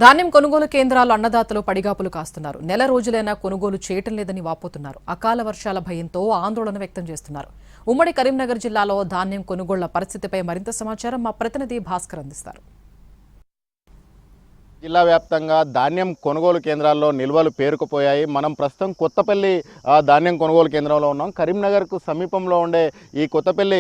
ధాన్యం కొనుగోలు కేంద్రాలు అన్నదాతలు పడిగాపులు కాస్తున్నారు. నెల రోజులైనా కొనుగోలు చేయటం లేదని వాపోతున్నారు. అకాల వర్షాల భయంతో ఆందోళన వ్యక్తం చేస్తున్నారు. ఉమ్మడి కరీంనగర్ జిల్లాలో ధాన్యం కొనుగోళ్ల పరిస్థితిపై మరింత సమాచారం మా ప్రతినిధి భాస్కర్ అందిస్తారు. జిల్లా వ్యాప్తంగా ధాన్యం కొనుగోలు కేంద్రాల్లో నిల్వలు పేరుకుపోయాయి. మనం ప్రస్తుతం కొత్తపల్లి ధాన్యం కొనుగోలు కేంద్రంలో ఉన్నాం. కరీంనగర్కు సమీపంలో ఉండే ఈ కొత్తపల్లి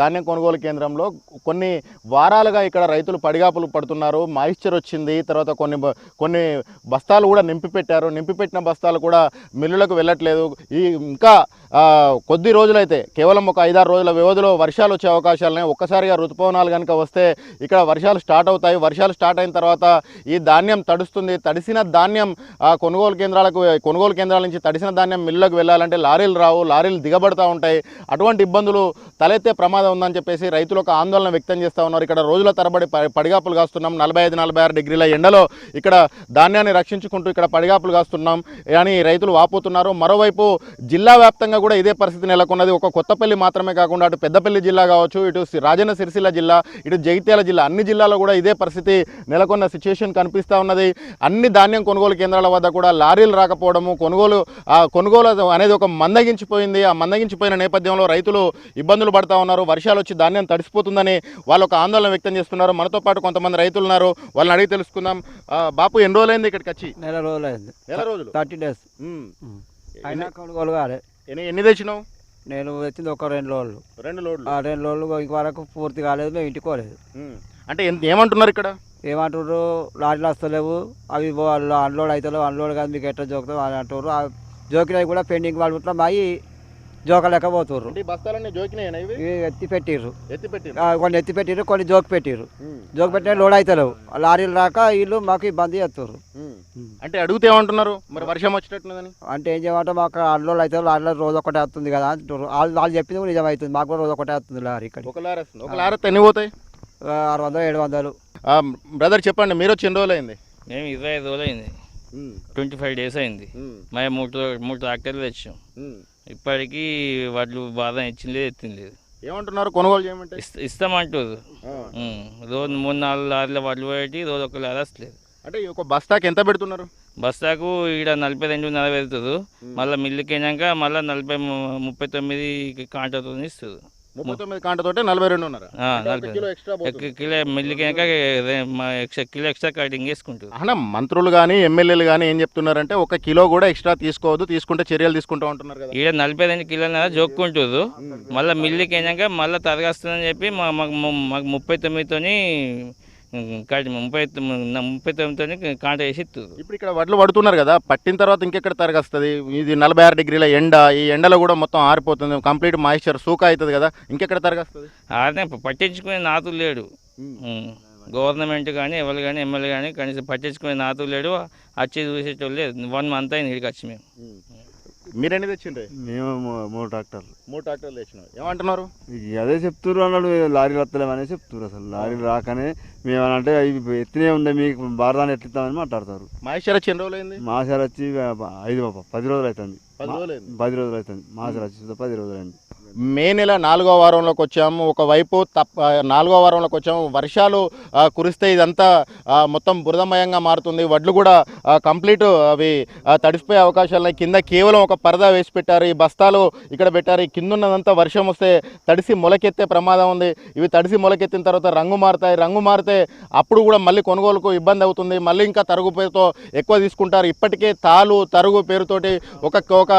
ధాన్యం కొనుగోలు కేంద్రంలో కొన్ని వారాలుగా ఇక్కడ రైతులు పడిగాపులు పడుతున్నారు. మాయిశ్చర్ వచ్చింది, తర్వాత కొన్ని బస్తాలు కూడా నింపిపెట్టారు. నింపిపెట్టిన బస్తాలు కూడా మిల్లులకు వెళ్ళట్లేదు. ఇంకా కొద్ది రోజులైతే కేవలం ఒక 5-6 రోజుల వ్యవధిలో వర్షాలు వచ్చే అవకాశాలున్నాయి. ఒక్కసారిగా ఋతుపవనాలు కనుక వస్తే ఇక్కడ వర్షాలు స్టార్ట్ అవుతాయి. వర్షాలు స్టార్ట్ అయిన తర్వాత ఈ ధాన్యం తడుస్తుంది. తడిసిన ధాన్యం కొనుగోలు కేంద్రాల నుంచి తడిసిన ధాన్యం మిల్లులకు వెళ్ళాలంటే లారీలు రావు, లారీలు దిగబడతా ఉంటాయి. అటువంటి ఇబ్బందులు తలెత్తే ప్రమాదం ఉందని చెప్పేసి రైతులు ఒక ఆందోళన వ్యక్తం చేస్తూ ఉన్నారు. ఇక్కడ రోజుల తరబడి పడిగాపులు కాస్తున్నాం. 45-46 డిగ్రీల ఎండలో ఇక్కడ ధాన్యాన్ని రక్షించుకుంటూ ఇక్కడ పడిగాపులు కాస్తున్నాం అని రైతులు వాపోతున్నారు. మరోవైపు జిల్లా వ్యాప్తంగా కూడా ఇదే పరిస్థితి నెలకొన్నది. ఒక కొత్తపల్లి మాత్రమే కాకుండా అటు పెద్దపల్లి జిల్లా కావచ్చు, ఇటు రాజన్న సిరిసిల్ల జిల్లా, ఇటు జగిత్యాల జిల్లా, అన్ని జిల్లాలో కూడా ఇదే పరిస్థితి నెలకొన్న సిచ్యువేషన్ కనిపిస్తూ ఉన్నది. అన్ని ధాన్యం కొనుగోలు కేంద్రాల వద్ద కూడా లారీలు రాకపోవడము, కొనుగోలు అనేది ఒక మందగించిపోయింది. ఆ మందగించిపోయిన నేపథ్యంలో రైతులు ఇబ్బందులు పడుతూ ఉన్నారు. వర్షాలు వచ్చి ధాన్యం తడిసిపోతుందని వాళ్ళు ఒక ఆందోళన వ్యక్తం చేస్తున్నారు. మనతో పాటు కొంతమంది రైతులు ఉన్నారు, వాళ్ళని అడిగి తెలుసుకుందాం. బాపు, ఎన్ని రోజులైంది ఇక్కడికి వచ్చి? నెల రోజులైంది. నెల రోజులు, 30 days. అయినా కొనుగోలు కాలే. ఎన్ని తెచ్చినావు? నేను వచ్చింది ఒక 2 రోజులు. 2 లోడ్లు. 2 రోజులు ఇంతవరకు పూర్తి కాలేదు. మేము ఇంటికి పోలేదు. అంటే ఏమంటున్నారు ఇక్కడ? ఏమంటారు, లారీలు వస్తలేవు, అవి వాళ్ళు అన్లోడ్ అవుతలేవు, అన్లోడ్ కాదు మీకు ఎట్లా జోకుతాం అని అంటారు. ఆ జోకినవి కూడా పెండింగ్ వాళ్ళు ఇట్లా మాయి జోకలేకపోతుర్రు. ఎత్తి పెట్టిర్రు, కొన్ని ఎత్తి పెట్టిర్రు, కొన్ని జోకి పెట్టిర్రు. జోకి పెట్టిన లోడ్ అవుతలేవు, లారీలు రాక వీళ్ళు మాకు ఇబ్బంది చేస్తారు. అంటే అడిగితే ఏమంటున్నారు మరి వర్షం వచ్చేటట్టుందని? అంటే ఏం చేయమంటే మాకు అన్లోడ్ అవుతారు, లారీలో రోజు ఒకటే వస్తుంది కదా అంటారు. వాళ్ళు చెప్పింది కూడా నిజం అవుతుంది. మాకు కూడా రోజు ఒకటే వస్తుంది లారీ. ఇక్కడ ఒక లారీ ఎన్ని పోతాయి? 600-700. బ్రదర్ చెప్పండి, మీరు వచ్చి ఎన్ని రోజులు అయింది? మేము 25 రోజులు అయింది. 25 days అయింది. మేము మూడు ట్రాక్టర్లు తెచ్చాం. ఇప్పటికీ వాళ్ళు బాధ ఇచ్చింది లేదు, ఎత్తింది లేదు. ఏమంటున్నారు కొనుగోలు చేయమంటే? ఇస్తామంటారు. రోజు 3-4 లారీల వడ్లు పెట్టి రోజు ఒక లారీ వస్తలేదు. అంటే ఒక బస్తాకి ఎంత పెడుతున్నారు? బస్తాకు ఇక్కడ 42-40 పెడుతుంది. మళ్ళీ మిల్లుకి అయినాక మళ్ళీ 39 కాంటతో ఇస్తుంది. 39 కాంటతోటే 42.5. కిలో మిల్లుకి అయినాక కిలో ఎక్స్ట్రా కటింగ్ చేసుకుంటుంది. అన్న, మంత్రులు కానీ ఎమ్మెల్యేలు కానీ ఏం చెప్తున్నారంటే 1 కిలో కూడా ఎక్స్ట్రా తీసుకోవద్దు, తీసుకుంటే చర్యలు తీసుకుంటూ ఉంటున్నారు కదా. ఇక్కడ 42 కిలోల జోక్కుంటుంది. మళ్ళీ మిల్లుకి అయినాక మళ్ళీ తరగస్తుందని చెప్పి మాకు 39తోని 39తోని కాంట వేసి ఇస్తుంది. ఇప్పుడు ఇక్కడ వడ్లు పడుతున్నారు కదా, పట్టిన తర్వాత ఇంకెక్కడ తరగస్తుంది? ఇది 46 డిగ్రీల ఎండ, ఈ ఎండలో కూడా మొత్తం ఆరిపోతుంది, కంప్లీట్ మాయిశ్చర్ సూకా అవుతుంది కదా, ఇంకెక్కడ తరగస్తుంది? అదే పట్టించుకునే నాతులు లేడు. గవర్నమెంట్ కానీ ఎవరు కానీ ఎమ్మెల్యే కానీ కనీసం పట్టించుకునే నాతులు లేడు. వచ్చి చూసేటోళ్ళు లేదు. 1 month అయింది ఇక్కడికి వచ్చి. మీరెన్ని తెచ్చిండ్రే? మేము 3 ట్రాక్టర్లు. 3 ట్రాక్టర్లు తెచ్చినాం. ఏమంటున్నారు? అదే చెప్తున్నారు అన్నాడు, లారీలు వస్తలేమని చెప్తున్నారు. అసలు లారీలు రాకనే మేమనంటే ఇవి ఎత్తినే ఉంది, మీకు భారతాన్ని ఎట్లిస్తామని మాట్లాడతారు. మాయిశ్చర్ వచ్చి ఎన్ని రోజులు అయింది? మాసారు వచ్చి 10 రోజులు అవుతుంది. 10 రోజులు అయింది. 10 రోజులు అవుతుంది. మాసారు వచ్చి 10 రోజులు అయింది. మే నెల 4వ వారంలోకి వచ్చాము. ఒకవైపు 4వ వారంలోకి వచ్చాము. వర్షాలు కురిస్తే ఇదంతా మొత్తం బురదమయంగా మారుతుంది. వడ్లు కూడా కంప్లీట్ అవి తడిసిపోయే అవకాశాలు. కింద కేవలం ఒక పరదా వేసి పెట్టారు. ఈ బస్తాలు ఇక్కడ పెట్టారు. ఈ కింద ఉన్నదంతా వర్షం వస్తే తడిసి మొలకెత్తే ప్రమాదం ఉంది. ఇవి తడిసి మొలకెత్తిన తర్వాత రంగు మారుతాయి. రంగు మారితే అప్పుడు కూడా మళ్ళీ కొనుగోలుకు ఇబ్బంది అవుతుంది. మళ్ళీ ఇంకా తరుగు పేరుతో ఎక్కువ తీసుకుంటారు. ఇప్పటికే తరుగు పేరుతోటి ఒక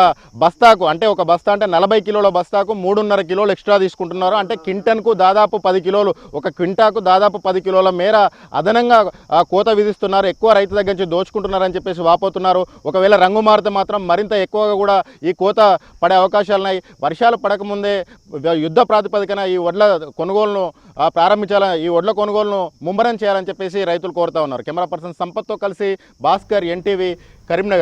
బస్తాకు, అంటే ఒక బస్తా అంటే 40 కిలోల బస్తాకు 3.5 కిలోలు ఎక్స్ట్రా తీసుకుంటున్నారు. అంటే క్వింటన్కు దాదాపు 10 కిలోలు, ఒక క్వింటాకు దాదాపు 10 కిలోల మేర అదనంగా కోత విధిస్తున్నారు. ఎక్కువ రైతు దగ్గర నుంచి దోచుకుంటున్నారని చెప్పేసి వాపోతున్నారు. ఒకవేళ రంగు మారితే మాత్రం మరింత ఎక్కువగా కూడా ఈ కోత పడే అవకాశాలున్నాయి. వర్షాలు పడకముందే యుద్ధ ప్రాతిపదికన ఈ వడ్ల కొనుగోలును ప్రారంభించాలని, ఈ వడ్ల కొనుగోలును ముమ్మరం చేయాలని చెప్పేసి రైతులు కోరుతా ఉన్నారు. కెమెరా పర్సన్ సంపత్తో కలిసి భాస్కర్, NTV, కరీంనగర్.